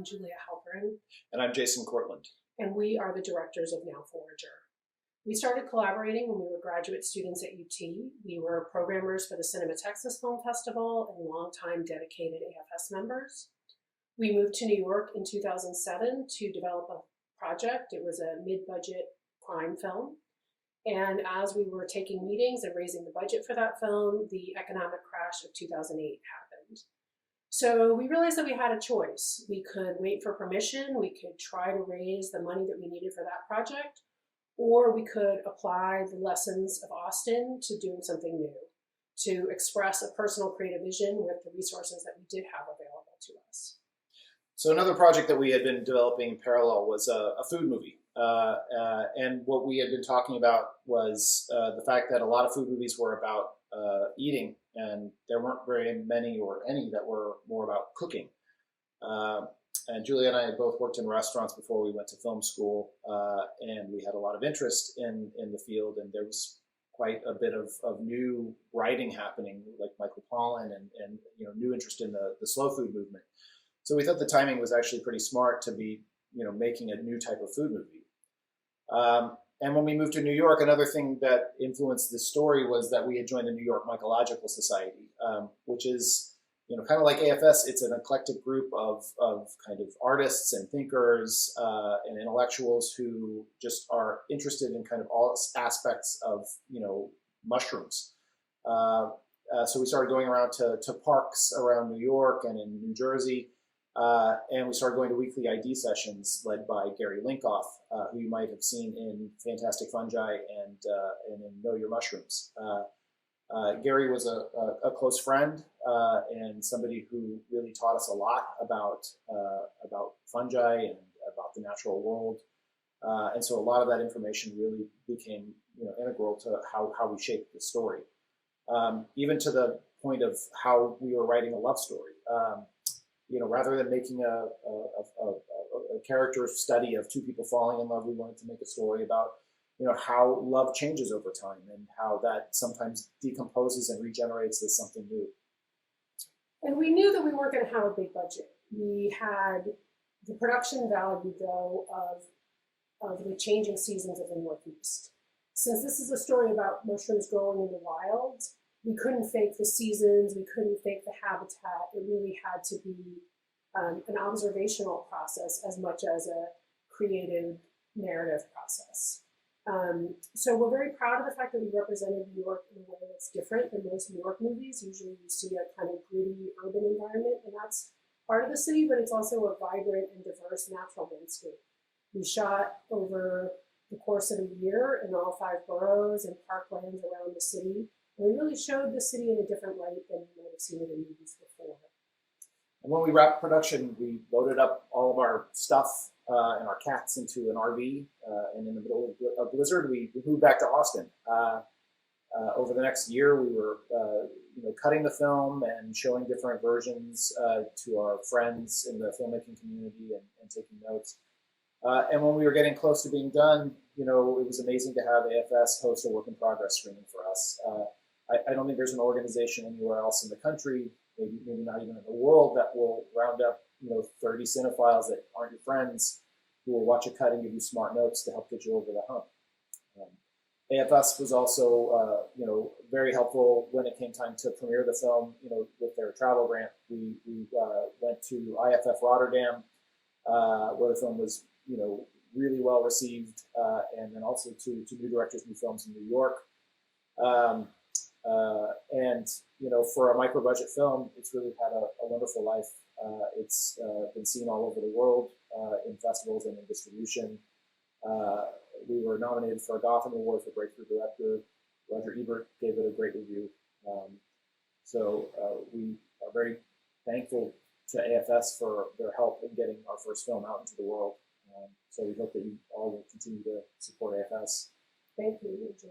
I'm Julia Halperin. And I'm Jason Cortlund. And we are the directors of Now FORAGER. We started collaborating when we were graduate students at UT. We were programmers for the Cinema Texas Film Festival and longtime dedicated AFS members. We moved to New York in 2007 to develop a project. It was a mid-budget crime film. And as we were taking meetings and raising the budget for that film, the economic crash of 2008 happened. So we realized that we had a choice. We could wait for permission, we could try to raise the money that we needed for that project, or we could apply the lessons of Austin to doing something new, to express a personal creative vision with the resources that we did have available to us. So another project that we had been developing in parallel was a food movie. And what we had been talking about was the fact that a lot of food movies were about eating, and there weren't very many or any that were more about cooking. And Julia and I had both worked in restaurants before we went to film school, and we had a lot of interest in the field, and there was quite a bit of new writing happening, like Michael Pollan and new interest in the slow food movement. So we thought the timing was actually pretty smart to be making a new type of food movie. And when we moved to New York, another thing that influenced this story was that we had joined the New York Mycological Society, which is, kind of like AFS. It's an eclectic group of kind of artists and thinkers and intellectuals who just are interested in kind of all aspects of, mushrooms. So we started going around to parks around New York and in New Jersey. And we started going to weekly ID sessions led by Gary Linkoff, who you might have seen in Fantastic Fungi and in Know Your Mushrooms. Gary was a close friend and somebody who really taught us a lot about fungi and about the natural world. And so a lot of that information really became integral to how we shaped the story, even to the point of how we were writing a love story. Rather than making a character study of two people falling in love, we wanted to make a story about, how love changes over time and how that sometimes decomposes and regenerates as something new. And we knew that we weren't going to have a big budget. We had the production value, though, of the changing seasons of the Northeast. Since this is a story about mushrooms growing in the wild, we couldn't fake the seasons, we couldn't fake the habitat. It really had to be an observational process as much as a creative narrative process. So we're very proud of the fact that we represented New York in a way that's different than most New York movies. Usually you see a kind of gritty urban environment, and that's part of the city, but it's also a vibrant and diverse natural landscape. We shot over the course of a year in all 5 boroughs and parklands around the city. And we really showed the city in a different light than you might have seen it in movies before. And when we wrapped production, we loaded up all of our stuff and our cats into an RV. And in the middle of a blizzard, we moved back to Austin. Over the next year, we were cutting the film and showing different versions to our friends in the filmmaking community and taking notes. And when we were getting close to being done, it was amazing to have AFS host a work in progress screening for us. I don't think there's an organization anywhere else in the country, maybe not even in the world, that will round up 30 cinephiles that aren't your friends, who will watch a cut and give you smart notes to help get you over the hump. AFS was also very helpful when it came time to premiere the film. With their travel grant, we went to IFF Rotterdam, where the film was really well received, and then also to New Directors, New Films in New York. And for a micro-budget film, it's really had a wonderful life. It's been seen all over the world in festivals and in distribution. We were nominated for a Gotham Award for Breakthrough Director. Roger Ebert gave it a great review. So we are very thankful to AFS for their help in getting our first film out into the world. So we hope that you all will continue to support AFS. Thank you. Enjoy.